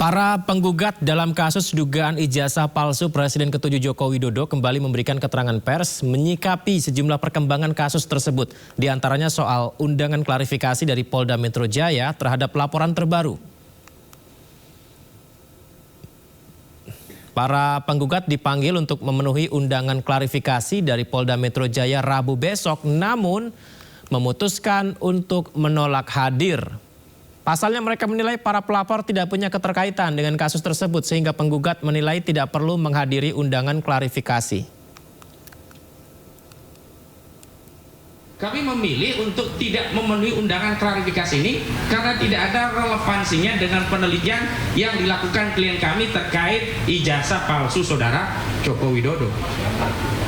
Para penggugat dalam kasus dugaan ijazah palsu Presiden ke-7 Joko Widodo kembali memberikan keterangan pers menyikapi sejumlah perkembangan kasus tersebut. Di antaranya soal undangan klarifikasi dari Polda Metro Jaya terhadap laporan terbaru. Para penggugat dipanggil untuk memenuhi undangan klarifikasi dari Polda Metro Jaya Rabu besok, namun memutuskan untuk menolak hadir. Pasalnya mereka menilai para pelapor tidak punya keterkaitan dengan kasus tersebut sehingga penggugat menilai tidak perlu menghadiri undangan klarifikasi. Kami memilih untuk tidak memenuhi undangan klarifikasi ini karena tidak ada relevansinya dengan penelitian yang dilakukan klien kami terkait ijazah palsu saudara Joko Widodo.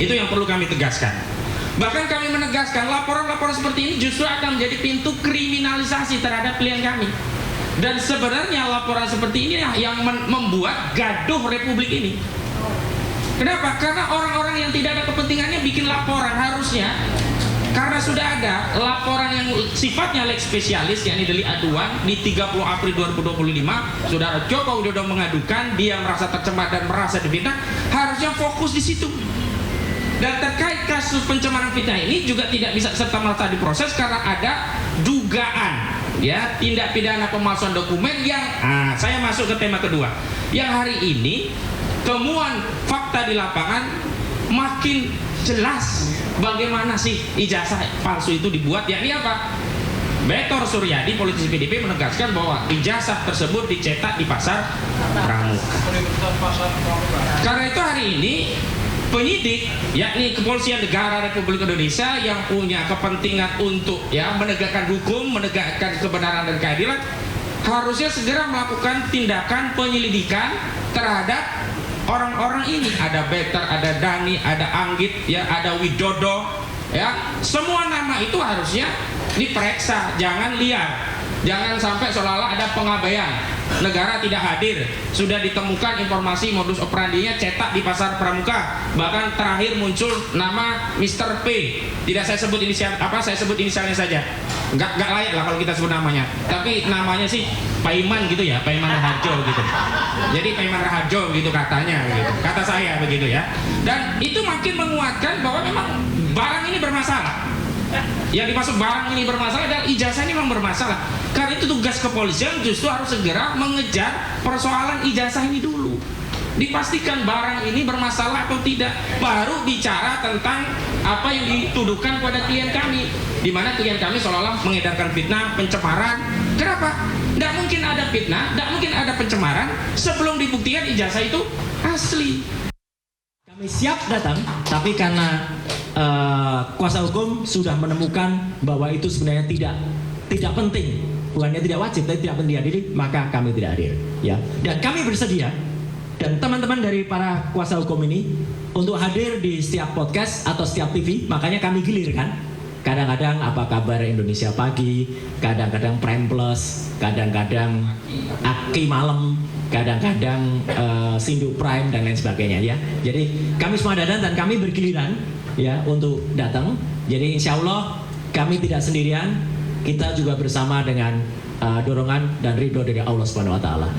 Itu yang perlu kami tegaskan. Bahkan kami menegaskan laporan-laporan seperti ini justru akan menjadi pintu kriminalisasi terhadap klien kami. Dan sebenarnya laporan seperti ini yang membuat gaduh Republik ini. Kenapa? Karena orang-orang yang tidak ada kepentingannya bikin laporan harusnya. Karena sudah ada laporan yang sifatnya lex spesialis, yakni delik aduan di 30 April 2025, saudara Joko Widodo mengadukan dia merasa tercemar dan merasa difitnah, harusnya fokus di situ. Dan terkait kasus pencemaran fitnah ini juga tidak bisa serta-merta diproses karena ada dugaan ya tindak pidana pemalsuan dokumen yang saya masuk ke tema kedua. Yang hari ini temuan fakta di lapangan makin jelas bagaimana sih ijazah palsu itu dibuat, yakni apa? Betor Suryadi, politisi PDIP, menegaskan bahwa ijazah tersebut dicetak di pasar Pramuka. Karena itu hari ini penyidik, yakni Kepolisian Negara Republik Indonesia yang punya kepentingan untuk menegakkan hukum, menegakkan kebenaran dan keadilan, harusnya segera melakukan tindakan penyelidikan terhadap orang-orang ini. Ada Better, ada Dani, ada Anggit, ada Widodo, semua nama itu harusnya diperiksa, jangan liar. Jangan sampai seolah-olah ada pengabaian, negara tidak hadir. Sudah ditemukan informasi modus operandinya cetak di pasar Pramuka. Bahkan terakhir muncul nama Mr. P. Tidak saya sebut inisial saya sebut inisialnya saja. Enggak layak lah kalau kita sebut namanya. Tapi namanya sih Paiman gitu ya, Paiman Raharjo gitu. Jadi Paiman Raharjo gitu katanya gitu. Kata saya begitu ya. Dan itu makin menguatkan bahwa memang barang ini bermasalah. Yang dimaksud barang ini bermasalah dan ijazah ini memang bermasalah. Karena itu tugas kepolisian justru harus segera mengejar persoalan ijazah ini dulu. Dipastikan barang ini bermasalah atau tidak, baru bicara tentang apa yang dituduhkan pada klien kami, di mana klien kami seolah-olah mengedarkan fitnah, pencemaran. Kenapa? Tidak mungkin ada fitnah, tidak mungkin ada pencemaran sebelum dibuktikan ijazah itu asli. Kami siap datang, tapi karena kuasa hukum sudah menemukan bahwa itu sebenarnya tidak penting, bukannya tidak wajib, tapi tidak penting hadir, maka kami tidak hadir. Ya, dan kami bersedia dan teman-teman dari para kuasa hukum ini untuk hadir di setiap podcast atau setiap TV. Makanya kami gilirkan. Kadang-kadang Apa Kabar Indonesia Pagi, kadang-kadang Prime Plus, kadang-kadang Aki Malam, kadang-kadang Sindu Prime dan lain sebagainya ya. Jadi kami semua datang dan kami bergiliran ya untuk datang. Jadi insya Allah kami tidak sendirian, kita juga bersama dengan dorongan dan ridho dari Allah Subhanahu Wa Taala.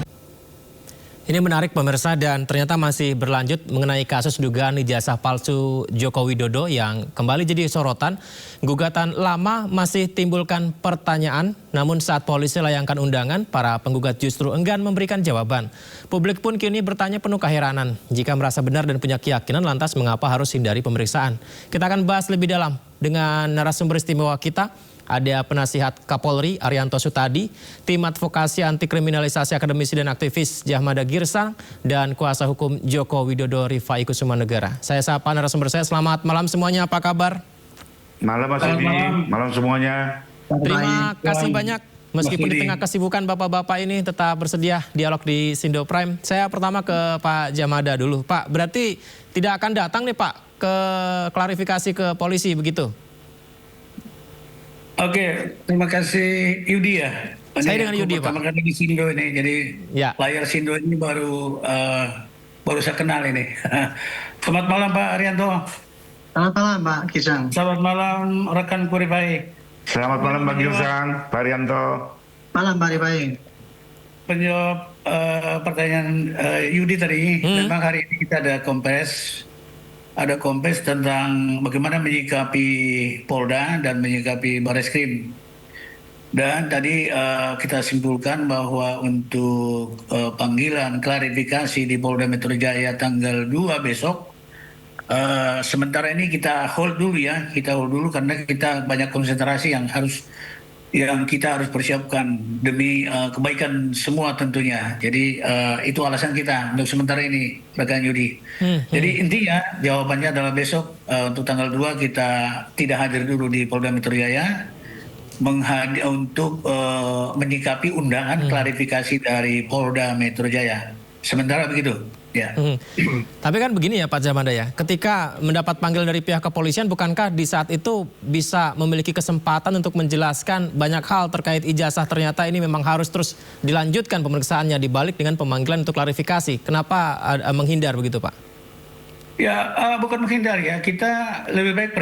Ini menarik pemirsa dan ternyata masih berlanjut mengenai kasus dugaan ijazah palsu Joko Widodo yang kembali jadi sorotan. Gugatan lama masih timbulkan pertanyaan, namun saat polisi layangkan undangan, para penggugat justru enggan memberikan jawaban. Publik pun kini bertanya penuh keheranan. Jika merasa benar dan punya keyakinan, lantas mengapa harus hindari pemeriksaan? Kita akan bahas lebih dalam dengan narasumber istimewa kita. Ada penasihat Kapolri Arianto Sutadi, tim advokasi anti kriminalisasi akademisi dan aktivis Jahmada Girsang, dan kuasa hukum Joko Widodo Rifai Kusumanegara. Saya sapa narasumber saya, selamat malam semuanya, apa kabar? Malam Mas Edi, malam semuanya. Terima kasih banyak, meskipun di tengah kesibukan bapak-bapak ini tetap bersedia dialog di Sindo Prime. Saya pertama ke Pak Jahmada dulu. Pak, berarti tidak akan datang nih Pak ke klarifikasi ke polisi begitu? Oke, terima kasih Yudi ya. Saya dengan Yudi, Pak. Pertama kali di Sindo ini, jadi layar Sindo ini baru saya kenal ini. Selamat malam Pak Arianto. Selamat malam Pak Girsang. Selamat malam rekan Rifai. Selamat malam Pak Girsang, Pak Arianto. Malam Pak Rifai. Penjawab pertanyaan Yudi tadi, memang hari ini kita ada kompes tentang bagaimana menyikapi Polda dan menyikapi Bareskrim. Dan tadi kita simpulkan bahwa untuk panggilan klarifikasi di Polda Metro Jaya tanggal 2 besok, sementara ini kita hold dulu ya, karena kita banyak konsentrasi yang kita harus persiapkan demi kebaikan semua tentunya. Jadi itu alasan kita untuk sementara ini, rekan Yudi. Jadi intinya jawabannya adalah besok untuk tanggal 2 kita tidak hadir dulu di Polda Metro Jaya untuk menyikapi undangan klarifikasi dari Polda Metro Jaya. Sementara begitu. Ya. Tapi kan begini ya Pak Jamanda ya, ketika mendapat panggilan dari pihak kepolisian, bukankah di saat itu bisa memiliki kesempatan untuk menjelaskan banyak hal terkait ijazah, ternyata ini memang harus terus dilanjutkan pemeriksaannya dibalik dengan pemanggilan untuk klarifikasi. Kenapa menghindar begitu Pak? Ya, bukan menghindar ya, kita lebih baik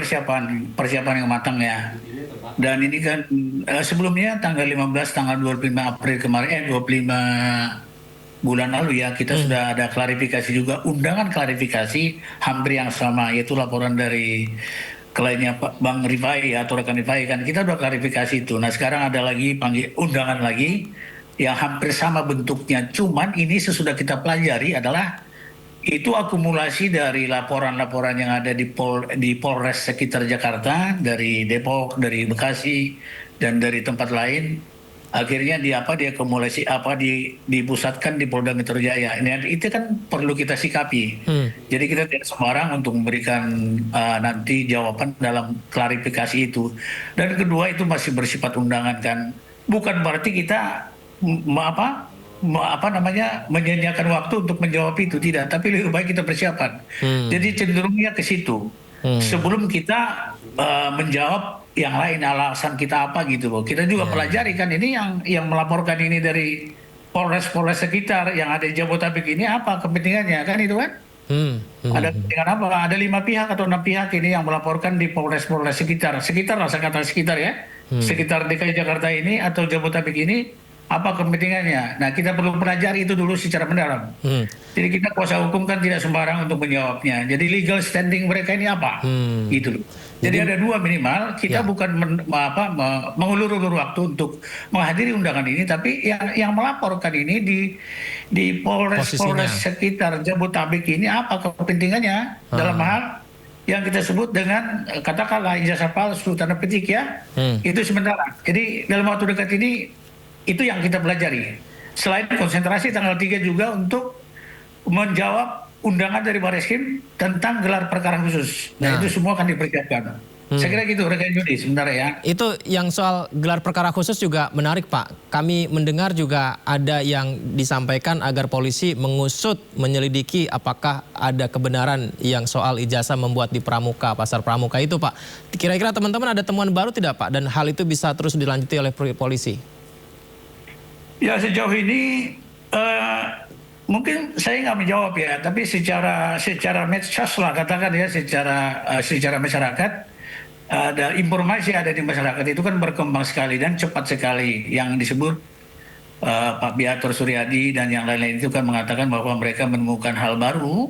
persiapan yang matang ya. Dan ini kan sebelumnya tanggal 15, tanggal 25 April kemarin, 25 bulan lalu ya, kita sudah ada klarifikasi juga, undangan klarifikasi hampir yang sama, yaitu laporan dari kliennya Pak Bang Rifai atau rekan Rifai kan, kita sudah klarifikasi itu. Nah sekarang ada lagi undangan lagi yang hampir sama bentuknya, cuman ini sesudah kita pelajari adalah itu akumulasi dari laporan-laporan yang ada di Polres sekitar Jakarta, dari Depok, dari Bekasi, dan dari tempat lain. Akhirnya diakumulasi dipusatkan di Polda Metro Jaya. Itu kan perlu kita sikapi. Jadi kita tidak sembarang untuk memberikan nanti jawaban dalam klarifikasi itu. Dan kedua itu masih bersifat undangan kan. Bukan berarti kita menyanyiakan waktu untuk menjawab itu, tidak. Tapi lebih baik kita persiapan. Jadi cenderungnya ke situ. Sebelum kita menjawab yang lain alasan kita apa gitu loh. Kita juga pelajari kan ini yang melaporkan ini dari Polres sekitar yang ada di Jabodetabek ini apa kepentingannya kan itu kan? Ada kepentingan apa? Ada 5 pihak atau 6 pihak ini yang melaporkan di Polres sekitar lah, saya kata sekitar ya. Sekitar DKI Jakarta ini atau Jabodetabek ini apa kepentingannya. Nah kita perlu pelajari itu dulu secara mendalam. Jadi kita kuasa hukum kan tidak sembarang untuk menjawabnya. Jadi legal standing mereka ini apa? Gitu loh. Jadi ada 2 minimal, kita bukan mengulur-ulur waktu untuk menghadiri undangan ini, tapi yang melaporkan ini di Polres sekitar Jabodetabek ini apa kepentingannya dalam hal yang kita sebut dengan katakanlah ijazah palsu tanda petik ya. Itu sementara. Jadi dalam waktu dekat ini itu yang kita pelajari. Selain konsentrasi tanggal 3 juga untuk menjawab undangan dari Bareskrim tentang gelar perkara khusus. Nah itu semua akan dipersiapkan. Saya kira gitu rekan Yudi sebentar ya. Itu yang soal gelar perkara khusus juga menarik Pak. Kami mendengar juga ada yang disampaikan agar polisi mengusut, menyelidiki apakah ada kebenaran yang soal ijazah membuat di Pramuka, Pasar Pramuka itu Pak. Kira-kira teman-teman ada temuan baru tidak Pak? Dan hal itu bisa terus dilanjuti oleh polisi? Ya sejauh ini mungkin saya nggak menjawab ya, tapi secara medsos lah katakan ya, secara masyarakat ada informasi ada di masyarakat itu kan berkembang sekali dan cepat sekali. Yang disebut Pak Biatur Suryadi dan yang lain-lain itu kan mengatakan bahwa mereka menemukan hal baru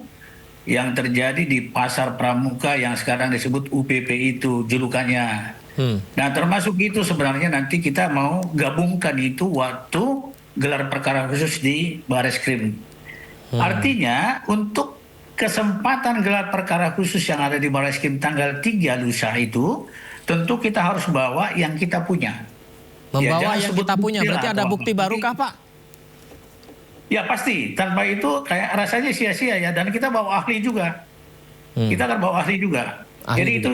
yang terjadi di Pasar Pramuka yang sekarang disebut UPP itu julukannya. Nah termasuk itu sebenarnya nanti kita mau gabungkan itu waktu gelar perkara khusus di Bareskrim. Artinya untuk kesempatan gelar perkara khusus yang ada di Bareskrim tanggal 3 lusa itu tentu kita harus bawa yang kita punya. Membawa yang kita punya berarti ada bukti baru kah Pak? Ya pasti, tanpa itu kayak rasanya sia-sia ya, dan kita bawa ahli juga. Kita akan bawa ahli juga. Jadi itu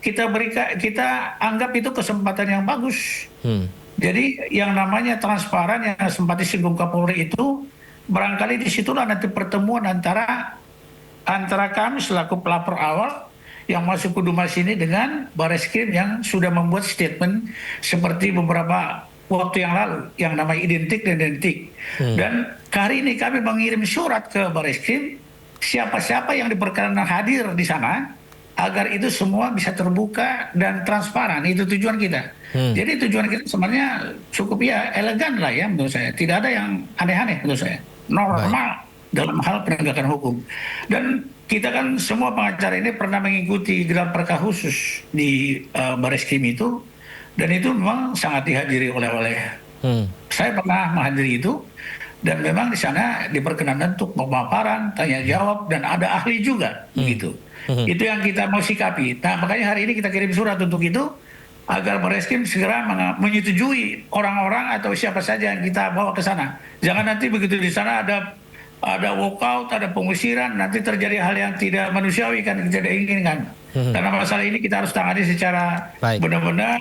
kita anggap itu kesempatan yang bagus. Jadi yang namanya transparan yang sempat disinggung Kapolri itu barangkali disitulah nanti pertemuan antara kami selaku pelapor awal yang masuk ke Dumas ini dengan Bareskrim yang sudah membuat statement seperti beberapa waktu yang lalu yang namanya identik. Dan hari ini kami mengirim surat ke Bareskrim siapa-siapa yang diperkenankan hadir di sana agar itu semua bisa terbuka dan transparan. Itu tujuan kita. Jadi tujuan kita sebenarnya cukup ya elegan lah ya menurut saya. Tidak ada yang aneh-aneh menurut saya. Normal dalam hal penegakan hukum. Dan kita kan semua pengacara ini pernah mengikuti gelar perkara khusus di Bareskrim itu, dan itu memang sangat dihadiri oleh saya pernah menghadiri itu, dan memang di sana diperkenankan untuk pemaparan, tanya jawab, dan ada ahli juga begitu. Itu yang kita mau sikapi. Nah, makanya hari ini kita kirim surat untuk itu, agar Bareskrim segera menyetujui orang-orang atau siapa saja yang kita bawa ke sana. Jangan nanti begitu di sana ada walkout, ada pengusiran, nanti terjadi hal yang tidak manusiawi kan, tidak diinginkan. Karena masalah ini kita harus tangani secara benar-benar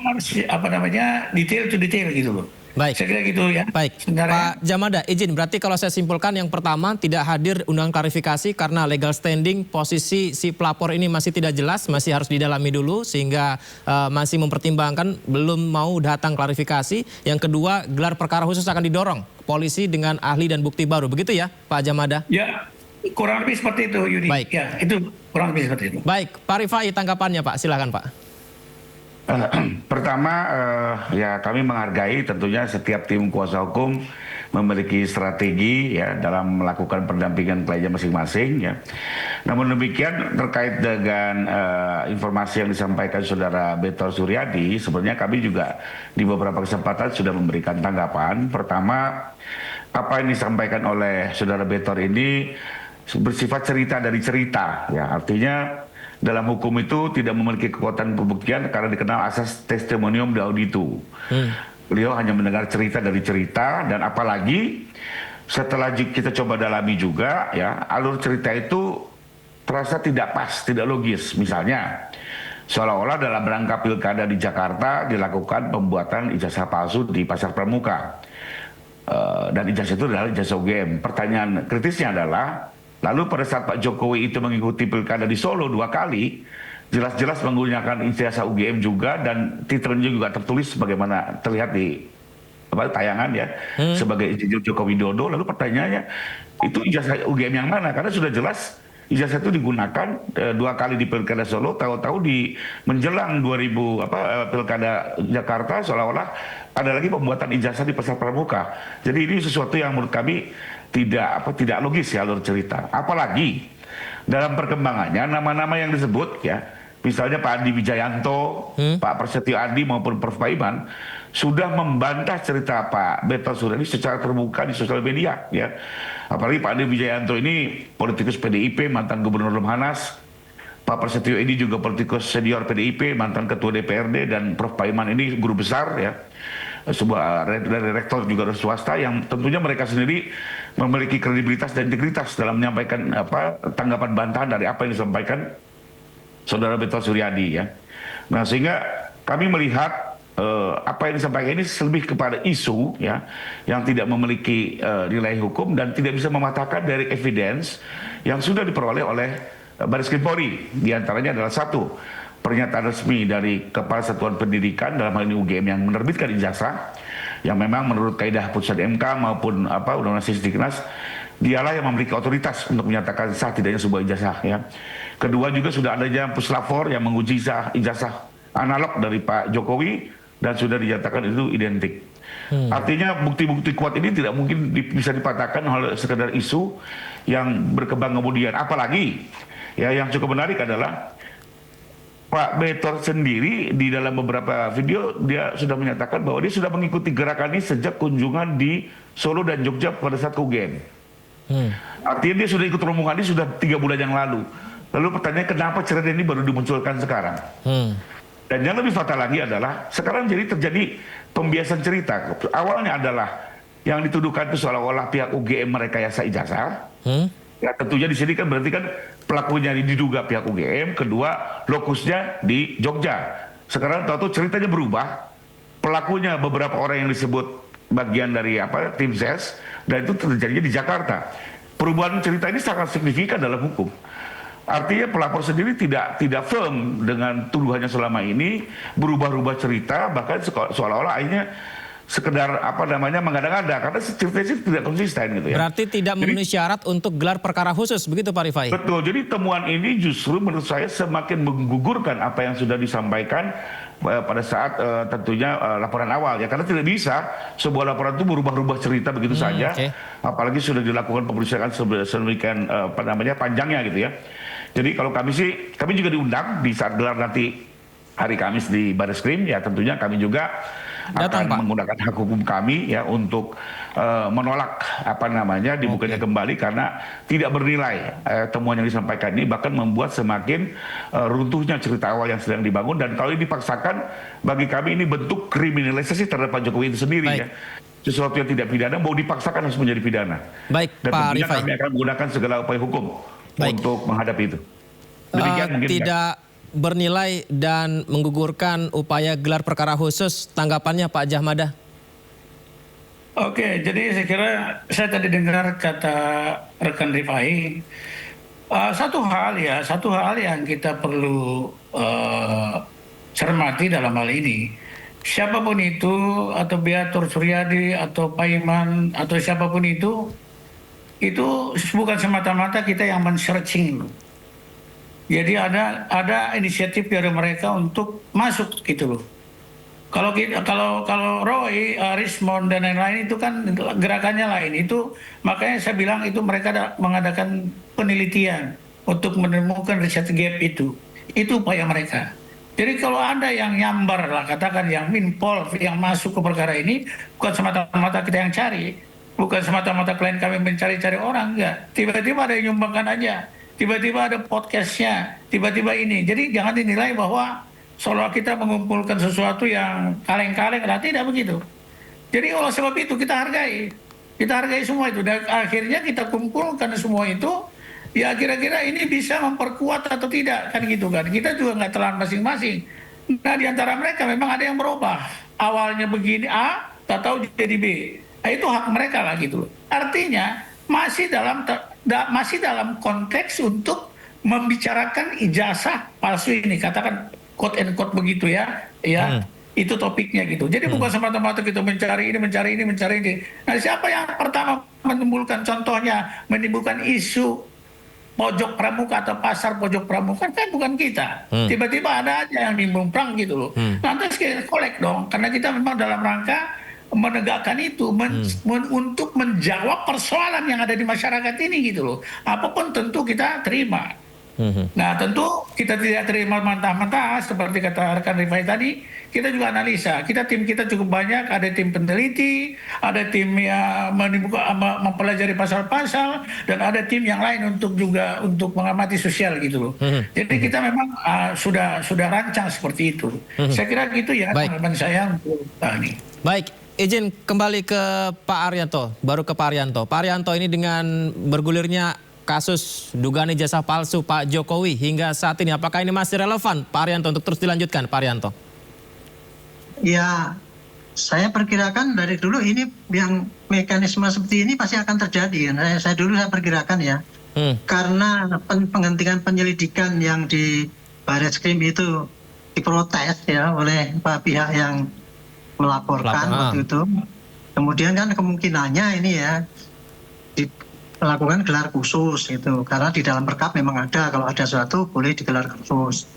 detail to detail gitu loh. Baik. Saya kira gitu ya. Baik. Pak Jamada, izin berarti kalau saya simpulkan yang pertama tidak hadir undangan klarifikasi karena legal standing posisi si pelapor ini masih tidak jelas, masih harus didalami dulu sehingga masih mempertimbangkan belum mau datang klarifikasi. Yang kedua, gelar perkara khusus akan didorong polisi dengan ahli dan bukti baru. Begitu ya Pak Jamada? Ya, kurang lebih seperti itu Yudi. Baik. Ya, itu kurang lebih seperti itu. Baik, Pak Rifai tanggapannya Pak, silakan Pak. Pertama, ya kami menghargai tentunya setiap tim kuasa hukum memiliki strategi ya dalam melakukan pendampingan kliennya masing-masing ya. Namun demikian terkait dengan informasi yang disampaikan Saudara Betor Suryadi, sebenarnya kami juga di beberapa kesempatan sudah memberikan tanggapan. Pertama, apa yang disampaikan oleh Saudara Betor ini bersifat cerita dari cerita ya, artinya dalam hukum itu tidak memiliki kekuatan pembuktian karena dikenal asas testimonium auditu. Beliau hanya mendengar cerita dari cerita, dan apalagi setelah kita coba dalami juga ya, alur cerita itu terasa tidak pas, tidak logis. Misalnya seolah-olah dalam rangka pilkada di Jakarta dilakukan pembuatan ijazah palsu di Pasar Pramuka, dan ijazah itu adalah ijazah UGM. Pertanyaan kritisnya adalah, lalu pada saat Pak Jokowi itu mengikuti pilkada di Solo 2 kali, jelas-jelas menggunakan ijazah UGM juga, dan titelnya juga tertulis sebagaimana terlihat di tayangan ya, sebagai Insinyur Joko Widodo. Lalu pertanyaannya, itu ijazah UGM yang mana? Karena sudah jelas ijazah itu digunakan 2 kali di pilkada Solo, tahu-tahu di menjelang pilkada Jakarta seolah-olah ada lagi pembuatan ijazah di Pasar Pramuka. Jadi ini sesuatu yang menurut kami tidak logis ya alur cerita. Apalagi dalam perkembangannya nama-nama yang disebut ya, misalnya Pak Andi Wijayanto, Pak Prasetyo Adi maupun Prof. Paiman sudah membantah cerita Pak Betor Suryadi secara terbuka di sosial media ya. Apalagi Pak Andi Wijayanto ini politikus PDIP, mantan Gubernur Lemhanas. Pak Prasetyo ini juga politikus senior PDIP, mantan Ketua DPRD, dan Prof. Paiman ini guru besar ya, sebuah dari rektor juga dari swasta, yang tentunya mereka sendiri memiliki kredibilitas dan integritas dalam menyampaikan tanggapan bantahan dari apa yang disampaikan Saudara Betor Suryadi ya. Nah, sehingga kami melihat apa yang disampaikan ini lebih kepada isu ya, yang tidak memiliki nilai hukum dan tidak bisa mematahkan dari evidence yang sudah diperoleh oleh Bareskrim Polri. Di antaranya adalah 1, pernyataan resmi dari Kepala Satuan Pendidikan dalam hal ini UGM yang menerbitkan ijazah, yang memang menurut kaidah putusan MK maupun Undang-Undang Sisdiknas, dialah yang memiliki otoritas untuk menyatakan sah tidaknya sebuah ijazah ya. Kedua, juga sudah adanya puslapor yang menguji ijazah analog dari Pak Jokowi dan sudah dinyatakan itu identik. Artinya bukti-bukti kuat ini tidak mungkin bisa dipatahkan oleh sekedar isu yang berkembang kemudian. Apalagi ya, yang cukup menarik adalah Pak Betor sendiri di dalam beberapa video dia sudah menyatakan bahwa dia sudah mengikuti gerakan ini sejak kunjungan di Solo dan Jogja pada saat UGM. Artinya dia sudah ikut rombongan ini sudah 3 bulan yang lalu. Lalu pertanyaannya, kenapa cerita ini baru dimunculkan sekarang? Dan yang lebih fatal lagi adalah sekarang jadi terjadi pembiasan cerita. Awalnya adalah yang dituduhkan itu seolah-olah pihak UGM merekayasa ijazah. Ya tentunya di sini kan berarti kan pelakunya diduga pihak UGM, kedua lokusnya di Jogja. Sekarang tahu-tahu ceritanya berubah, pelakunya beberapa orang yang disebut bagian dari tim ses, dan itu terjadinya di Jakarta. Perubahan cerita ini sangat signifikan dalam hukum. Artinya pelapor sendiri tidak firm dengan tuduhannya selama ini, berubah-ubah cerita, bahkan seolah-olah akhirnya sekedar mengada-ngada, karena ceritanya sih tidak konsisten gitu ya. Berarti tidak memenuhi syarat untuk gelar perkara khusus, begitu Pak Rifai? Betul, jadi temuan ini justru menurut saya semakin menggugurkan apa yang sudah disampaikan pada saat tentunya laporan awal ya, karena tidak bisa sebuah laporan itu berubah-ubah cerita begitu saja, apalagi sudah dilakukan pemeriksaan sedemikian panjangnya gitu ya. Jadi kalau kami juga diundang di saat gelar nanti hari Kamis di Barreskrim ya, tentunya kami juga datang, akan Pak, menggunakan hak hukum kami ya untuk menolak dibukanya kembali, karena tidak bernilai temuan yang disampaikan ini, bahkan membuat semakin runtuhnya cerita awal yang sedang dibangun. Dan kalau ini dipaksakan, bagi kami ini bentuk kriminalisasi terhadap Pak Jokowi itu sendiri. Ya, sesuatu yang tidak pidana mau dipaksakan harus menjadi pidana. Baik, dan Pak tentunya Rifai, kami akan menggunakan segala upaya hukum untuk menghadapi itu. tidak bernilai dan menggugurkan upaya gelar perkara khusus, tanggapannya Pak Jahmada? Oke, jadi saya kira saya tadi dengar kata rekan Rifai, satu hal yang kita perlu cermati dalam hal ini, siapapun itu, atau Beatur Suryadi atau Pak Iman atau siapapun itu bukan semata-mata kita yang men-searching. Jadi ada inisiatif dari mereka untuk masuk gitu loh. Kalau Roy, Rismond dan lain-lain itu kan gerakannya lain. Itu makanya saya bilang itu mereka mengadakan penelitian untuk menemukan riset gap itu. Itu upaya mereka. Jadi kalau ada yang nyambar lah, katakan yang minpol yang masuk ke perkara ini, bukan semata-mata kita yang cari, bukan semata-mata klien kami mencari-cari orang, enggak. Tiba-tiba ada yang nyumbangkan aja, tiba-tiba ada podcastnya, tiba-tiba ini. Jadi jangan dinilai bahwa seolah kita mengumpulkan sesuatu yang kaleng-kaleng, lah tidak begitu. Jadi oleh sebab itu kita hargai semua itu, dan akhirnya kita kumpulkan semua itu, ya kira-kira ini bisa memperkuat atau tidak, kan gitu kan. Kita juga nggak telan masing-masing. Nah di antara mereka memang ada yang berubah, awalnya begini A, tak tahu jadi B. Nah, itu hak mereka lah gitu. Artinya masih dalam konteks untuk membicarakan ijazah palsu ini, katakan quote and quote begitu ya, itu topiknya gitu. Jadi bukan semata-mata kita mencari ini. Nah, siapa yang pertama menimbulkan, contohnya menimbulkan isu pojok pramuka atau pasar pojok pramuka, kan bukan kita. Tiba-tiba ada aja yang nimbrung gitu loh. Lantas kita kolek dong, karena kita memang dalam rangka menegakkan itu, untuk menjawab persoalan yang ada di masyarakat ini gitu loh. Apapun tentu kita terima. Nah tentu kita tidak terima mentah-mentah seperti kata rekan Rifai tadi. Kita juga analisa, tim kita cukup banyak, ada tim peneliti, ada tim yang mempelajari pasal-pasal, dan ada tim yang lain untuk mengamati sosial gitu loh. Jadi kita memang sudah rancang seperti itu. Saya kira gitu ya teman saya untuk ini. Baik, izin kembali ke Pak Arianto, baru ke Pak Arianto. Pak Arianto, ini dengan bergulirnya kasus dugaan ijazah palsu Pak Jokowi hingga saat ini, apakah ini masih relevan Pak Arianto untuk terus dilanjutkan, Pak Arianto? Ya, saya perkirakan dari dulu ini yang mekanisme seperti ini pasti akan terjadi. Saya perkirakan ya, karena penghentian penyelidikan yang di Barreskrim itu diprotes ya oleh pihak yang melaporkan waktu itu. Kemudian kan kemungkinannya ini ya melakukan gelar khusus gitu, karena di dalam perkap memang ada, kalau ada sesuatu boleh digelar khusus.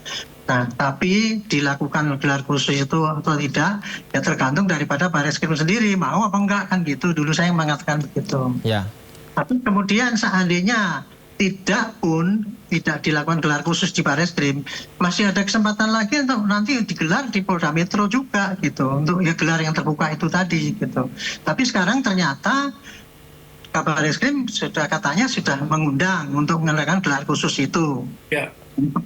Nah, tapi dilakukan gelar khusus itu atau tidak ya tergantung daripada Barreskrim sendiri mau apa enggak, kan gitu. Dulu saya mengatakan begitu. Ya. Tapi kemudian seandainya tidak dilakukan gelar khusus di Barreskrim, masih ada kesempatan lagi untuk nanti digelar di Polda Metro juga gitu, untuk ya gelar yang terbuka itu tadi gitu. Tapi sekarang ternyata Kabar Reskrim katanya sudah mengundang untuk mengadakan gelar khusus itu. Ya.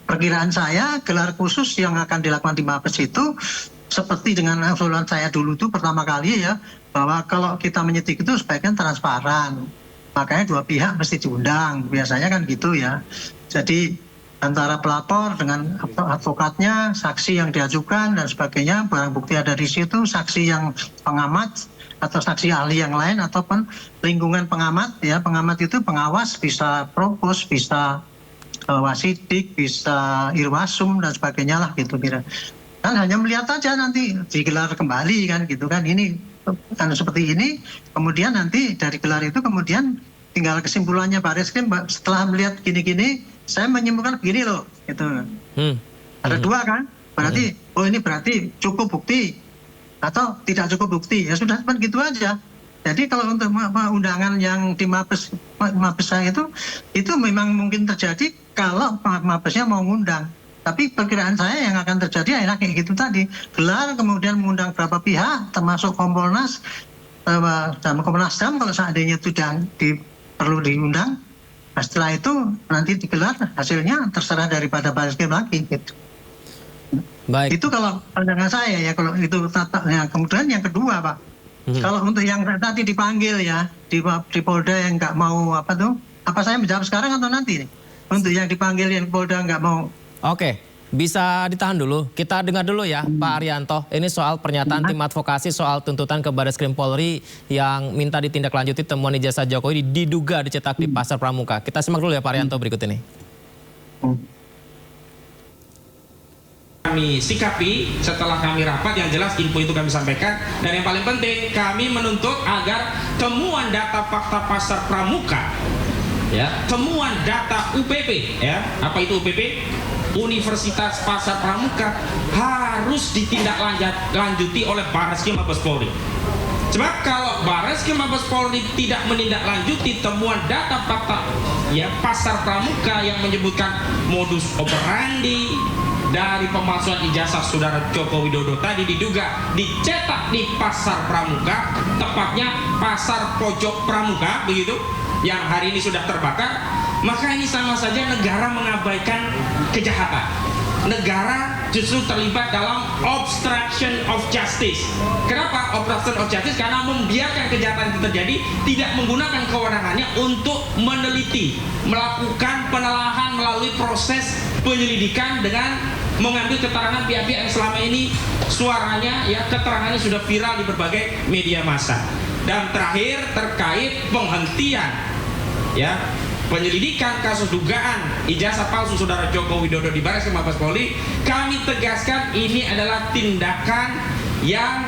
Perkiraan saya gelar khusus yang akan dilakukan di Mabes itu seperti dengan usulan saya dulu itu pertama kali ya, bahwa kalau kita menyidik itu sebaiknya transparan. Makanya dua pihak mesti diundang, biasanya kan gitu ya. Jadi antara pelapor dengan advokatnya, saksi yang diajukan dan sebagainya, barang bukti ada di situ, saksi yang pengamat atau saksi ahli yang lain, ataupun lingkungan pengamat ya. Pengamat itu pengawas, bisa propos, bisa wasidik, bisa irwasum dan sebagainya lah gitu kira. Kan hanya melihat aja nanti digelar kembali kan gitu kan. Ini seperti ini, kemudian nanti dari gelar itu kemudian tinggal kesimpulannya Bareskrim setelah melihat gini-gini, saya menyimpulkan begini loh, gitu. Ada dua kan, berarti oh ini berarti cukup bukti atau tidak cukup bukti, ya sudah cuma gitu aja. Jadi kalau untuk undangan yang di Mabes saya itu memang mungkin terjadi kalau Mabesnya mau ngundang. Tapi perkiraan saya yang akan terjadi adalah kayak gitu tadi. Gelar kemudian mengundang berapa pihak termasuk Kompolnas dan Komnas HAM kalau seandainya itu perlu diundang. Nah, setelah itu nanti digelar hasilnya terserah daripada Bareskrim lagi gitu. Baik. Itu kalau pandangan saya ya kalau itu tatanya. Kemudian yang kedua Pak, kalau untuk yang tadi dipanggil ya di Polda yang nggak mau apa saya menjawab sekarang atau nanti nih? Untuk yang dipanggil yang Polda nggak mau. Oke, bisa ditahan dulu. Kita dengar dulu ya Pak Arianto. Ini soal pernyataan tim advokasi soal tuntutan ke Bareskrim Polri yang minta ditindaklanjuti temuan ijazah Jokowi diduga dicetak di Pasar Pramuka. Kita simak dulu ya Pak Arianto berikut ini. Kami sikapi setelah kami rapat, yang jelas info itu kami sampaikan, dan yang paling penting kami menuntut agar temuan data fakta Pasar Pramuka, ya, temuan data UPP, ya, apa itu UPP? Universitas Pasar Pramuka harus ditindaklanjuti oleh Bareskrim Mabes Polri. Sebab kalau Bareskrim Mabes Polri tidak menindaklanjuti temuan data fakta ya Pasar Pramuka yang menyebutkan modus operandi dari pemalsuan ijazah saudara Joko Widodo tadi diduga dicetak di Pasar Pramuka, tepatnya Pasar Pojok Pramuka begitu, yang hari ini sudah terbakar, maka ini sama saja negara mengabaikan kejahatan. Negara justru terlibat dalam obstruction of justice. Kenapa obstruction of justice? Karena membiarkan kejahatan itu terjadi, tidak menggunakan kewenangannya untuk meneliti, melakukan penelaahan melalui proses penyelidikan dengan mengambil keterangan pihak-pihak yang selama ini suaranya ya keterangannya sudah viral di berbagai media massa. Dan terakhir terkait penghentian ya penyelidikan kasus dugaan ijazah palsu saudara Joko Widodo di Bareskrim Mabes Polri, kami tegaskan ini adalah tindakan yang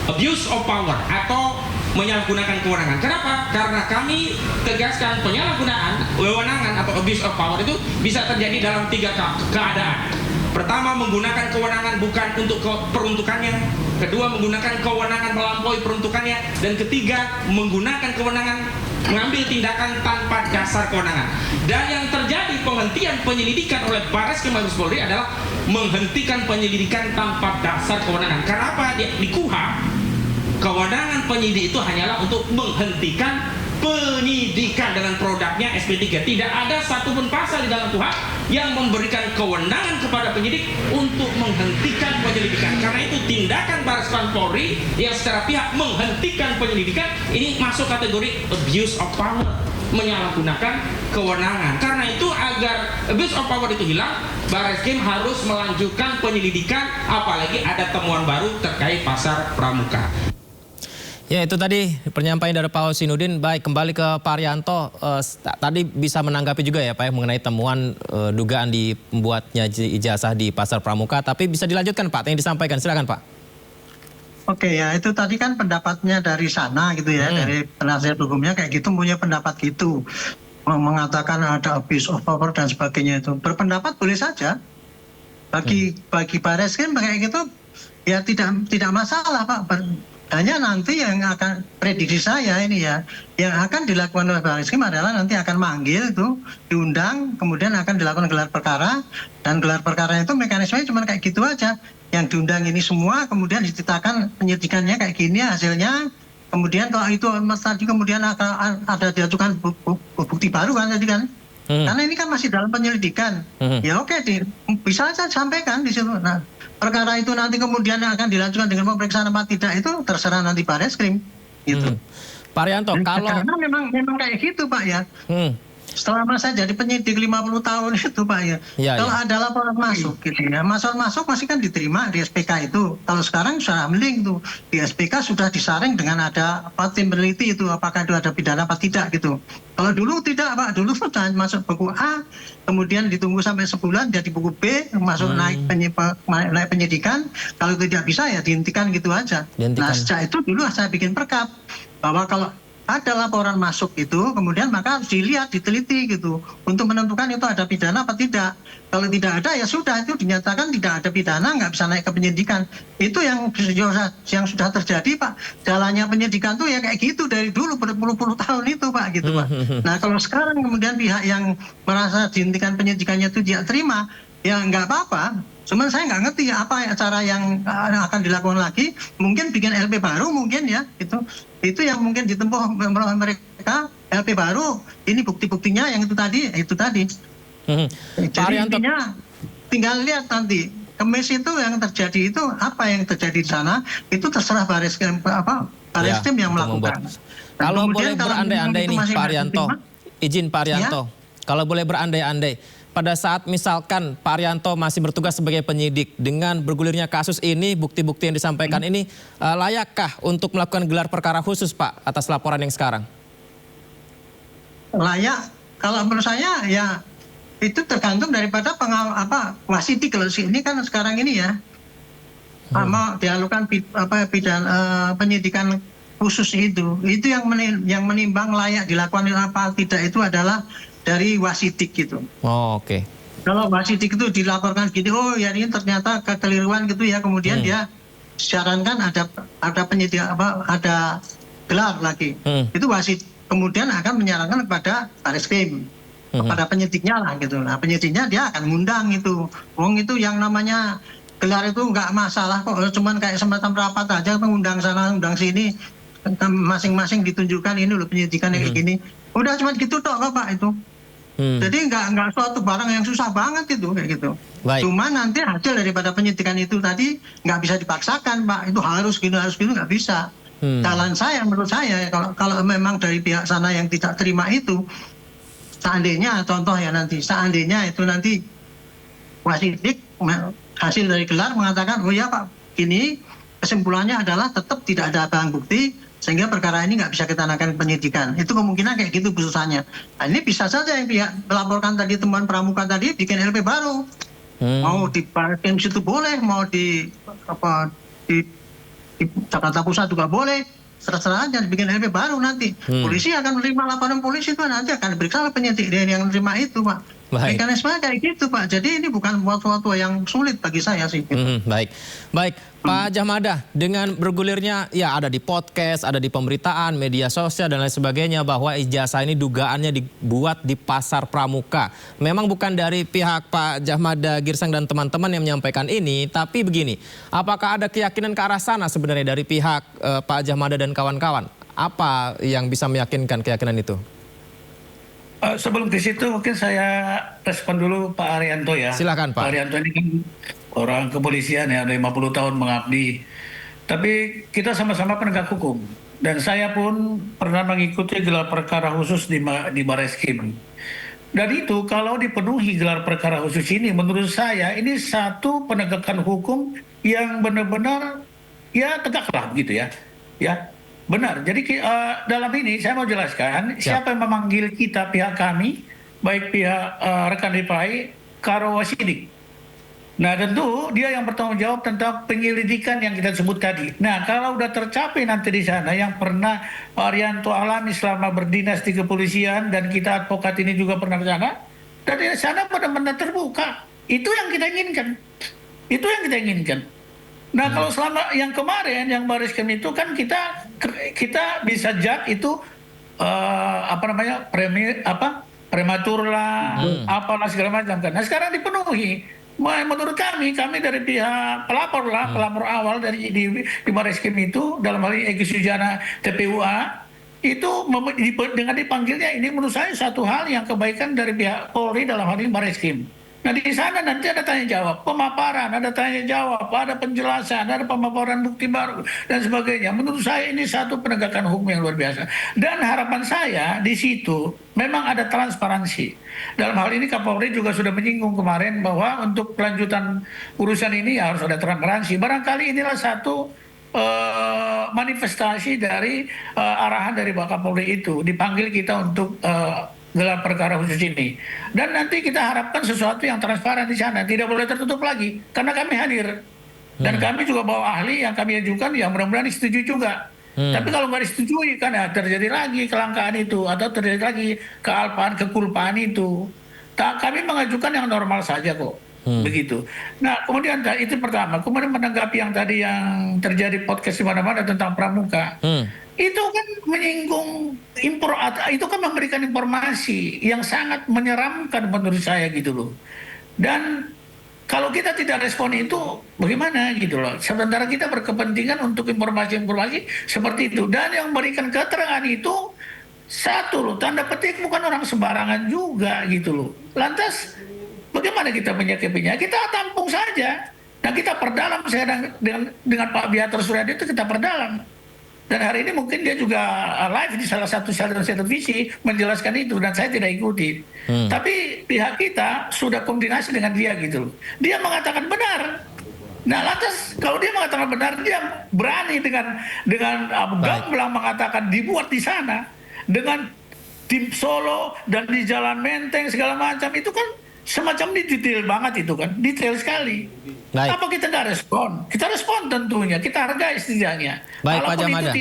abuse of power atau menyalahgunakan kewenangan. Kenapa? Karena kami tegaskan penyalahgunaan kewenangan atau abuse of power itu bisa terjadi dalam 3 keadaan. Pertama, menggunakan kewenangan bukan untuk peruntukannya. Kedua, menggunakan kewenangan melampaui peruntukannya. Dan ketiga, menggunakan kewenangan mengambil tindakan tanpa dasar kewenangan. Dan yang terjadi penghentian penyelidikan oleh Bareskrim Mabes Polri adalah menghentikan penyelidikan tanpa dasar kewenangan. Kenapa? Di KUHP, kewenangan penyidik itu hanyalah untuk menghentikan penyidikan dengan produknya SP3. Tidak ada satupun pasal di dalam KUHP yang memberikan kewenangan kepada penyidik untuk menghentikan penyelidikan. Karena itu tindakan Bareskrim Polri yang secara pihak menghentikan penyelidikan ini masuk kategori abuse of power, menyalahgunakan kewenangan. Karena itu agar abuse of power itu hilang, Bareskrim harus melanjutkan penyelidikan, apalagi ada temuan baru terkait Pasar Pramuka. Ya, itu tadi penyampaian dari Pak Hosinudin. Baik, kembali ke Pak Arianto. Tadi bisa menanggapi juga ya Pak mengenai temuan dugaan di pembuatnya ijazah di Pasar Pramuka. Tapi bisa dilanjutkan Pak, yang disampaikan. Silakan Pak. Oke ya, itu tadi kan pendapatnya dari sana gitu ya, dari penasihat hukumnya kayak gitu, punya pendapat gitu. Mengatakan ada abuse of power dan sebagainya itu. Berpendapat boleh saja. Bagi Bareskrim kayak gitu ya tidak masalah Pak. Hanya nanti yang akan prediksi saya ini ya, yang akan dilakukan oleh Bareskrim adalah nanti akan manggil itu, diundang, kemudian akan dilakukan gelar perkara, dan gelar perkara itu mekanismenya cuma kayak gitu aja. Yang diundang ini semua, kemudian diceritakan penyidikannya kayak gini hasilnya, kemudian kalau itu tadi kemudian akan ada diajukan bukti baru kan tadi kan. Karena ini kan masih dalam penyelidikan. Ya oke, bisa saja sampaikan di situ. Nah, perkara itu nanti kemudian akan dilanjutkan dengan pemeriksaan apa tidak itu terserah nanti Bareskrim gitu. Pak Arianto, kalau karena memang kayak gitu Pak ya. Selama saya jadi penyidik 50 tahun itu Pak ya. Ya, Kalau ya. ada laporan masuk gitu ya. Masuk masih kan diterima di SPK itu. Kalau sekarang sudah mending tuh di SPK sudah disaring dengan ada tim peneliti itu apakah itu ada pidana apa tidak gitu. Kalau dulu tidak Pak, dulu sudah masuk buku A, kemudian ditunggu sampai sebulan jadi buku B, masuk naik penyidikan. Kalau tidak bisa ya dihentikan gitu aja. Nah sejak itu dulu saya bikin perkap bahwa kalau ada laporan masuk itu, kemudian maka harus dilihat, diteliti gitu, untuk menentukan itu ada pidana apa tidak. Kalau tidak ada ya sudah, itu dinyatakan tidak ada pidana, nggak bisa naik ke penyidikan. Itu yang sudah terjadi Pak. Jalannya penyidikan tuh ya kayak gitu dari dulu berpuluh-puluh tahun itu Pak gitu Pak. Nah kalau sekarang kemudian pihak yang merasa dihentikan penyidikannya itu tidak terima, ya nggak apa-apa. Cuman saya nggak ngerti apa cara yang akan dilakukan lagi. Mungkin bikin LP baru mungkin ya itu yang mungkin ditempuh oleh mereka. LP baru ini bukti-buktinya yang itu tadi. Jadi intinya tinggal lihat nanti kemis itu yang terjadi itu apa yang terjadi di sana itu terserah Bareskrim yang melakukan. Kalau boleh berandai-andai nih Pak Arianto, izin Pak Arianto, kalau boleh berandai-andai. Pada saat misalkan Pak Arianto masih bertugas sebagai penyidik dengan bergulirnya kasus ini, bukti-bukti yang disampaikan ini, layakkah untuk melakukan gelar perkara khusus Pak atas laporan yang sekarang? Layak, kalau menurut saya ya itu tergantung daripada wasidik. Kalau ini kan sekarang ini ya, mau dilakukan penyidikan khusus itu yang menimbang layak dilakukan apa tidak itu adalah dari wasidik gitu. Oh, oke. Kalau wasidik itu dilaporkan gitu, oh ya ini ternyata kekeliruan gitu ya, kemudian dia sarankan ada penyidik ada gelar lagi. Itu wasit kemudian akan menyarankan kepada Bareskrim, kepada penyidiknya lah gitu. Nah penyidiknya dia akan ngundang itu. Wong itu yang namanya gelar itu nggak masalah kok, cuman kayak semacam rapat aja, mengundang sana, undang sini, masing-masing ditunjukkan ini loh penyidikan kayak gini. Udah cuma gitu toh Pak itu. Jadi nggak suatu barang yang susah banget itu kayak gitu. Cuma nanti hasil daripada penyidikan itu tadi nggak bisa dipaksakan Pak. Itu harus gini nggak bisa. Jalan saya menurut saya kalau memang dari pihak sana yang tidak terima itu, seandainya contoh ya nanti seandainya itu nanti wasidik hasil dari gelar mengatakan oh ya Pak ini kesimpulannya adalah tetap tidak ada barang bukti sehingga perkara ini nggak bisa kita naikkan penyidikan. Itu kemungkinan kayak gitu putusannya. Nah, ini bisa saja yang pihak melaporkan tadi temuan pramuka tadi bikin LP baru. Mau di Bareskrim situ boleh, mau di Jakarta Pusat juga boleh. Terserah aja bikin LP baru nanti. Polisi akan menerima laporan polisi itu nanti akan diperiksa penyidik yang menerima itu Pak. Mekanisme kayak gitu Pak. Jadi ini bukan sesuatu yang sulit bagi saya sih. Baik Pak Djahmada, dengan bergulirnya ya ada di podcast, ada di pemberitaan, media sosial dan lain sebagainya bahwa ijazah ini dugaannya dibuat di Pasar Pramuka. Memang bukan dari pihak Pak Djahmada Girsang dan teman-teman yang menyampaikan ini, tapi begini, apakah ada keyakinan ke arah sana sebenarnya dari pihak Pak Djahmada dan kawan-kawan? Apa yang bisa meyakinkan keyakinan itu? Sebelum ke situ mungkin saya respon dulu Pak Arianto ya. Silakan Pak. Pak Arianto ini kan orang kepolisian ya, 50 tahun mengabdi. Tapi kita sama-sama penegak hukum. Dan saya pun pernah mengikuti gelar perkara khusus di Bareskrim. Dan itu kalau dipenuhi gelar perkara khusus ini, menurut saya ini satu penegakan hukum yang benar-benar ya tegaklah gitu ya. Ya. Benar, jadi dalam ini saya mau jelaskan siapa yang memanggil kita pihak kami, baik pihak rekan Ripai, karo wasidik. Nah tentu dia yang bertanggung jawab tentang penyelidikan yang kita sebut tadi. Nah kalau udah tercapai nanti di sana yang pernah Pak Arianto alami selama berdinas di kepolisian dan kita advokat ini juga pernah ke sana, dan di sana benar-benar terbuka. Itu yang kita inginkan. Itu yang kita inginkan. Nah kalau selama yang kemarin yang Bareskrim itu kan kita bisa judge itu prematur lah, apalah segala macam kan. Nah sekarang dipenuhi. Menurut kami dari pihak pelapor awal di Bareskrim itu dalam hal ini Egy Sujana TPUA itu dengan dipanggilnya ini menurut saya satu hal yang kebaikan dari pihak Polri dalam hal ini Bareskrim. Nah di sana nanti ada tanya jawab, pemaparan, ada tanya jawab, ada penjelasan, ada pemaparan bukti baru dan sebagainya. Menurut saya ini satu penegakan hukum yang luar biasa. Dan harapan saya di situ memang ada transparansi. Dalam hal ini Kapolri juga sudah menyinggung kemarin bahwa untuk kelanjutan urusan ini harus ada transparansi. Barangkali inilah satu manifestasi dari arahan dari Pak Kapolri itu, dipanggil kita untuk gelar perkara khusus ini. Dan nanti kita harapkan sesuatu yang transparan di sana, tidak boleh tertutup lagi, karena kami hadir. Dan kami juga bawa ahli yang kami ajukan, yang mudah-mudahan disetujui juga. Tapi kalau nggak disetujui, kan terjadi lagi kelangkaan itu, atau terjadi lagi kealpaan, kekulpaan itu. Kami mengajukan yang normal saja kok. Begitu. Nah, kemudian itu pertama. Kemudian menanggapi yang tadi yang terjadi podcast di mana-mana tentang Pramuka. Itu kan menyinggung itu kan memberikan informasi yang sangat menyeramkan menurut saya gitu loh. Dan kalau kita tidak respon itu bagaimana gitu loh. Sementara kita berkepentingan untuk informasi-informasi seperti itu. Dan yang memberikan keterangan itu satu loh, tanda petik bukan orang sembarangan juga gitu loh. Lantas bagaimana kita menyikapinya? Kita tampung saja. Dan kita perdalam saya dengan Pak Biatur Suryadi itu kita perdalam. Dan hari ini mungkin dia juga live di salah satu stasiun televisi menjelaskan itu dan saya tidak ikuti. Tapi pihak kita sudah koordinasi dengan dia gitu. Dia mengatakan benar. Nah, lantas kalau dia mengatakan benar, dia berani dengan gamblang mengatakan dibuat di sana dengan tim Solo dan di Jalan Menteng segala macam itu kan semacam detail banget itu kan, detail sekali. Baik. Apa kita nggak respon? Kita respon tentunya, kita hargai setidaknya. Baik Pak Jamada.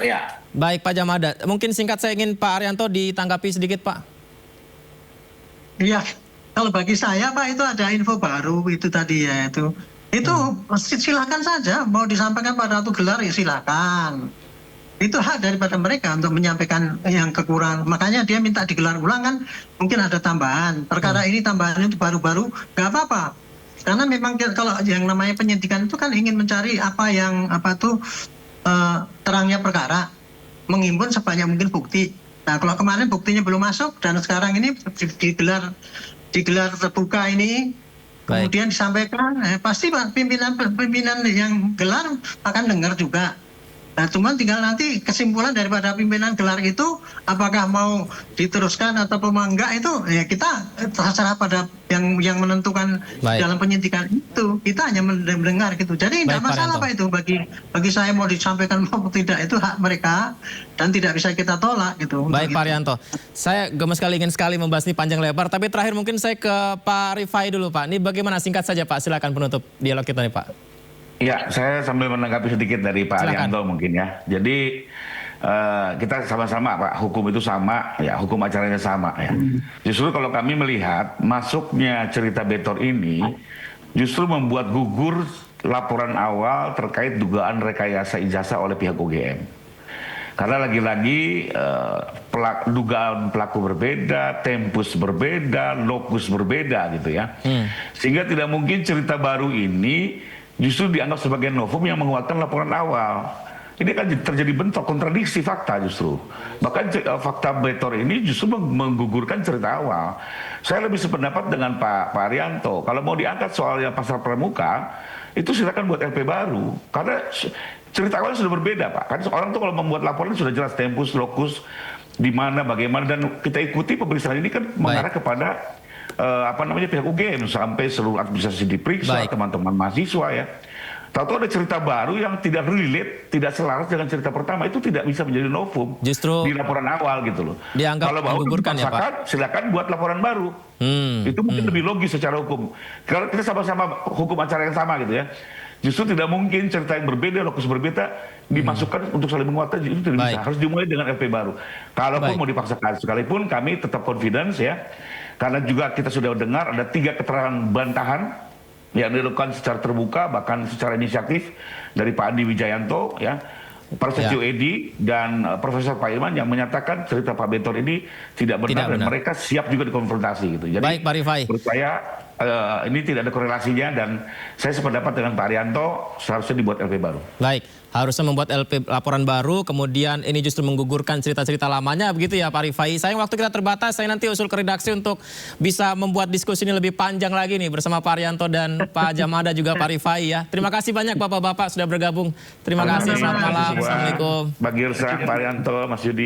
Ya. Baik Pak Jamada, mungkin singkat saya ingin Pak Arianto ditanggapi sedikit Pak. Iya, kalau bagi saya Pak itu ada info baru itu tadi ya itu silakan saja mau disampaikan pada waktu gelar ya silakan. Itu hak daripada mereka untuk menyampaikan yang kekurangan. Makanya dia minta digelar ulang kan mungkin ada tambahan. Perkara ini tambahannya itu baru-baru nggak apa-apa. Karena memang kalau yang namanya penyidikan itu kan ingin mencari terangnya perkara, menghimpun sebanyak mungkin bukti. Nah kalau kemarin buktinya belum masuk dan sekarang ini digelar terbuka ini, kemudian disampaikan, pasti pimpinan yang gelar akan dengar juga. Nah, cuman tinggal nanti kesimpulan daripada pimpinan gelar itu apakah mau diteruskan atau enggak itu ya kita terserah pada yang menentukan dalam penyidikan itu. Kita hanya mendengar gitu. Jadi tidak masalah Pak itu bagi saya mau disampaikan maupun tidak itu hak mereka dan tidak bisa kita tolak gitu. Baik Pak Arianto, saya gemes sekali ingin sekali membahas ini panjang lebar. Tapi terakhir mungkin saya ke Pak Rifai dulu Pak. Ini bagaimana singkat saja Pak? Silakan penutup dialog kita nih Pak. Ya, saya sambil menanggapi sedikit dari Pak Arianto mungkin ya. Jadi kita sama-sama Pak, hukum itu sama, ya hukum acaranya sama ya. Justru kalau kami melihat masuknya cerita Betor ini justru membuat gugur laporan awal terkait dugaan rekayasa ijazah oleh pihak UGM. Karena lagi-lagi dugaan pelaku berbeda, tempus berbeda, lokus berbeda gitu ya. Sehingga tidak mungkin cerita baru ini justru dianggap sebagai novum yang menguatkan laporan awal. Ini kan terjadi bentrok kontradiksi fakta justru. Bahkan fakta Betor ini justru menggugurkan cerita awal. Saya lebih sependapat dengan Pak Arianto. Kalau mau diangkat soal yang pasal pramuka, itu silakan buat LP baru. Karena cerita awalnya sudah berbeda Pak. Kan orang tuh kalau membuat laporan sudah jelas tempus, lokus, di mana, bagaimana. Dan kita ikuti pemeriksaan ini kan mengarah kepada pihak UGM sampai seluruh administrasi diperiksa, teman-teman mahasiswa ya. Tahu-tahu ada cerita baru yang tidak relate, tidak selaras dengan cerita pertama, itu tidak bisa menjadi novum justru di laporan awal gitu loh. Dianggap kalau mau menggugurkan ya Pak. Silakan buat laporan baru. Itu mungkin lebih logis secara hukum. Kalau kita sama-sama hukum acara yang sama gitu ya. Justru tidak mungkin cerita yang berbeda, lokus berbeda dimasukkan untuk saling menguatkan, itu tidak bisa. Harus dimulai dengan LP baru. Kalaupun mau dipaksakan, sekalipun kami tetap confidence ya. Karena juga kita sudah dengar ada 3 keterangan bantahan yang dilakukan secara terbuka bahkan secara inisiatif dari Pak Andi Wijayanto ya, Profesor Edi dan Profesor Pak Irman yang menyatakan cerita Pak Betor ini tidak benar dan mereka siap juga dikonfrontasi gitu. Jadi baik Pak Rifai. menurut saya ini tidak ada korelasinya dan saya sependapat dengan Pak Arianto seharusnya dibuat LP baru. Baik, harusnya membuat LP laporan baru, kemudian ini justru menggugurkan cerita-cerita lamanya, begitu ya Pak Rifai. Sayang waktu kita terbatas, saya nanti usul ke redaksi untuk bisa membuat diskusi ini lebih panjang lagi nih bersama Pak Arianto dan Pak Jamada juga Pak Rifai ya. Terima kasih banyak Bapak-Bapak sudah bergabung. Terima kasih, selamat malam. Assalamualaikum. Bagi Irsa, Pak Arianto, Mas Yudi.